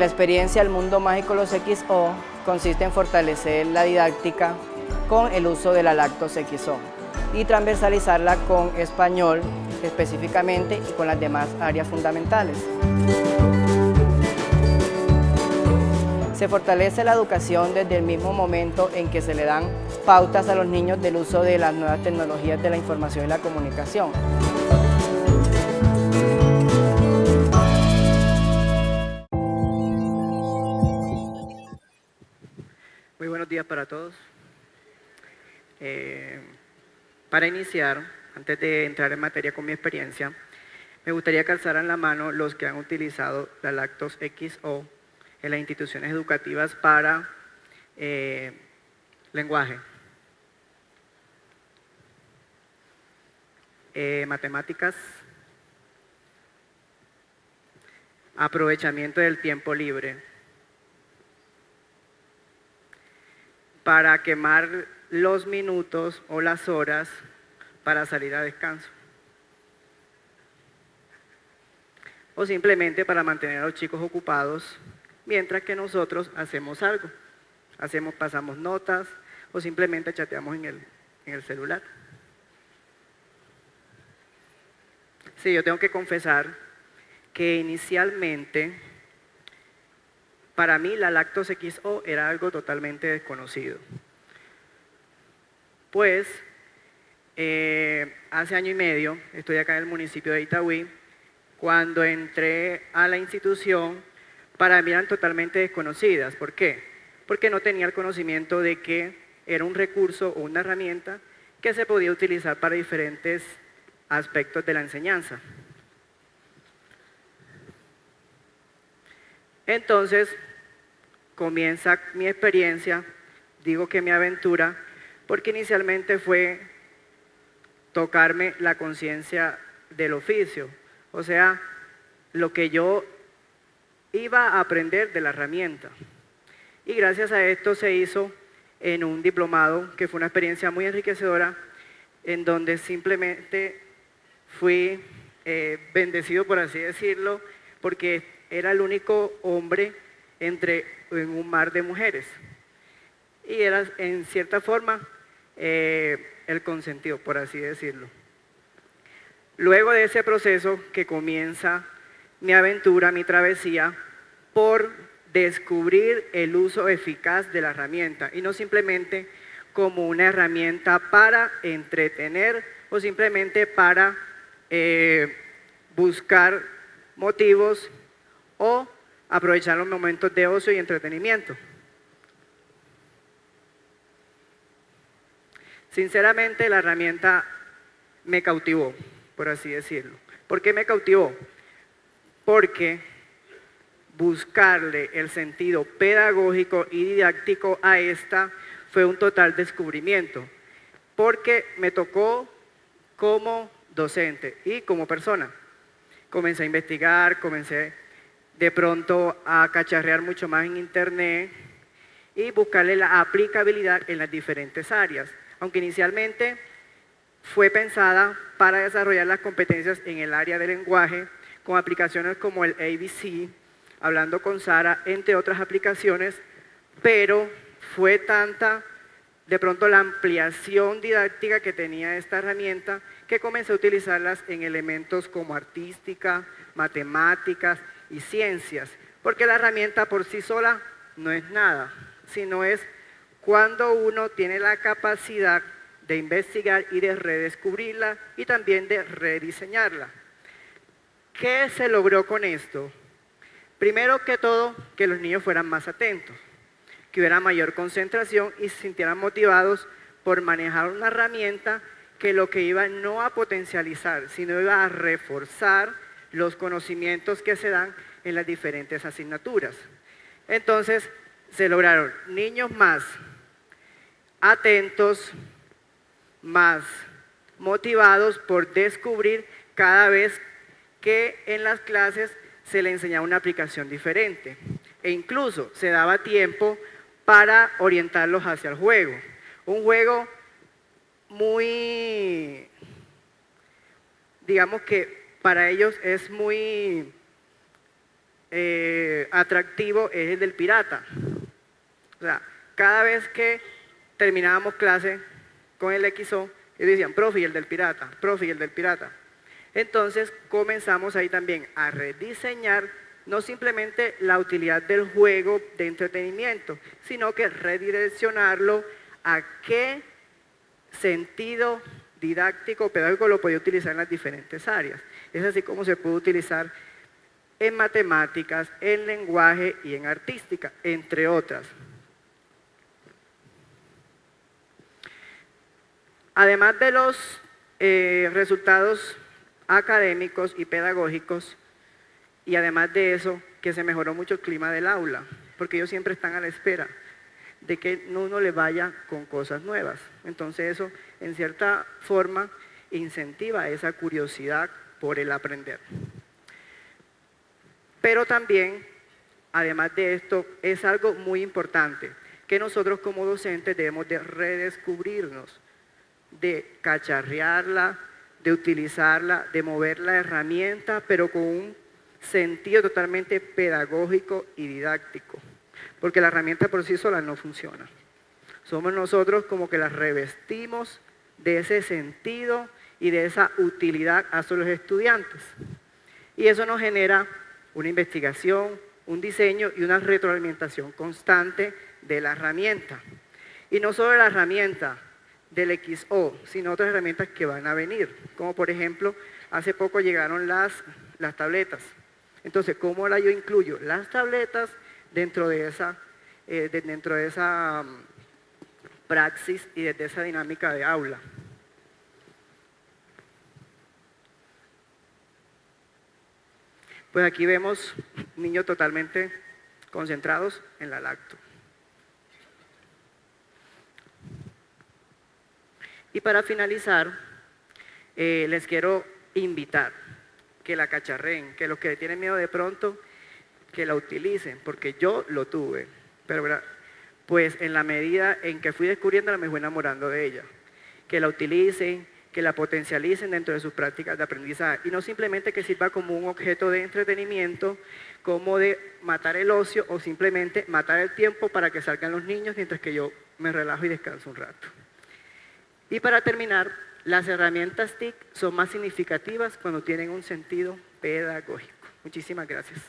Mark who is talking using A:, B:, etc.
A: La experiencia El Mundo Mágico Los XO consiste en fortalecer la didáctica con el uso de la Lactos XO y transversalizarla con español específicamente y con las demás áreas fundamentales. Se fortalece la educación desde el mismo momento en que se le dan pautas a los niños del uso de las nuevas tecnologías de la información y la comunicación.
B: Muy buenos días para todos. Para iniciar, antes de entrar en materia con mi experiencia, me gustaría que alzaran la mano los que han utilizado la Lactos XO en las instituciones educativas para lenguaje, matemáticas, aprovechamiento del tiempo libre, para quemar los minutos o las horas para salir a descanso. O simplemente para mantener a los chicos ocupados mientras que nosotros hacemos algo. Pasamos notas o simplemente chateamos en el celular. Sí, yo tengo que confesar que inicialmente para mí la Lactos XO era algo totalmente desconocido. Pues hace año y medio, estoy acá en el municipio de Itagüí, cuando entré a la institución, para mí eran totalmente desconocidas. ¿Por qué? Porque no tenía el conocimiento de que era un recurso o una herramienta que se podía utilizar para diferentes aspectos de la enseñanza. Entonces, comienza mi experiencia, digo que mi aventura, porque inicialmente fue tocarme la conciencia del oficio, o sea, lo que yo iba a aprender de la herramienta. Y gracias a esto se hizo en un diplomado, que fue una experiencia muy enriquecedora, en donde simplemente fui bendecido, por así decirlo, porque era el único hombre en un mar de mujeres. Y era, en cierta forma, el consentido, por así decirlo. Luego de ese proceso que comienza mi aventura, mi travesía, por descubrir el uso eficaz de la herramienta y no simplemente como una herramienta para entretener o simplemente para buscar motivos o aprovechar los momentos de ocio y entretenimiento. Sinceramente, la herramienta me cautivó, por así decirlo. ¿Por qué me cautivó? Porque buscarle el sentido pedagógico y didáctico a esta fue un total descubrimiento, porque me tocó como docente y como persona. Comencé a investigar, comencé de pronto a cacharrear mucho más en internet y buscarle la aplicabilidad en las diferentes áreas, aunque inicialmente fue pensada para desarrollar las competencias en el área del lenguaje con aplicaciones como el ABC, Hablando con Sara, entre otras aplicaciones, pero fue tanta de pronto la ampliación didáctica que tenía esta herramienta que comencé a utilizarlas en elementos como artística, matemáticas y ciencias, porque la herramienta por sí sola no es nada, sino es cuando uno tiene la capacidad de investigar y de redescubrirla y también de rediseñarla. ¿Qué se logró con esto? Primero que todo, que los niños fueran más atentos, que hubiera mayor concentración y se sintieran motivados por manejar una herramienta que lo que iba no a potencializar, sino iba a reforzar los conocimientos que se dan en las diferentes asignaturas. Entonces, se lograron niños más atentos, más motivados por descubrir cada vez que en las clases se le enseñaba una aplicación diferente. E incluso se daba tiempo para orientarlos hacia el juego. Un juego muy, digamos que para ellos es muy atractivo es el del pirata. O sea, cada vez que terminábamos clase con el XO, ellos decían, profe, y el del pirata, profe, y el del pirata. Entonces comenzamos ahí también a rediseñar no simplemente la utilidad del juego de entretenimiento, sino que redireccionarlo a qué sentido didáctico o pedagógico lo podía utilizar en las diferentes áreas. Es así como se puede utilizar en matemáticas, en lenguaje y en artística, entre otras. Además de los resultados académicos y pedagógicos, y además de eso, que se mejoró mucho el clima del aula, porque ellos siempre están a la espera de que uno le vaya con cosas nuevas. Entonces eso, en cierta forma, incentiva esa curiosidad por el aprender. Pero también, además de esto, es algo muy importante, que nosotros como docentes debemos de redescubrirnos, de cacharrearla, de utilizarla, de mover la herramienta, pero con un sentido totalmente pedagógico y didáctico, porque la herramienta por sí sola no funciona. Somos nosotros como que la revestimos de ese sentido y de esa utilidad hacia los estudiantes. Y eso nos genera una investigación, un diseño y una retroalimentación constante de la herramienta. Y no solo la herramienta del XO, sino otras herramientas que van a venir, como por ejemplo, hace poco llegaron las tabletas. Entonces, ¿cómo yo incluyo las tabletas dentro de esa praxis y desde esa dinámica de aula? Pues aquí vemos niños totalmente concentrados en la lacto. Y para finalizar, les quiero invitar que la cacharreen, que los que tienen miedo de pronto, que la utilicen, porque yo lo tuve, pero pues en la medida en que fui descubriéndola me fui enamorando de ella. Que la utilicen, que la potencialicen dentro de sus prácticas de aprendizaje y no simplemente que sirva como un objeto de entretenimiento, como de matar el ocio o simplemente matar el tiempo para que salgan los niños mientras que yo me relajo y descanso un rato. Y para terminar, las herramientas TIC son más significativas cuando tienen un sentido pedagógico. Muchísimas gracias.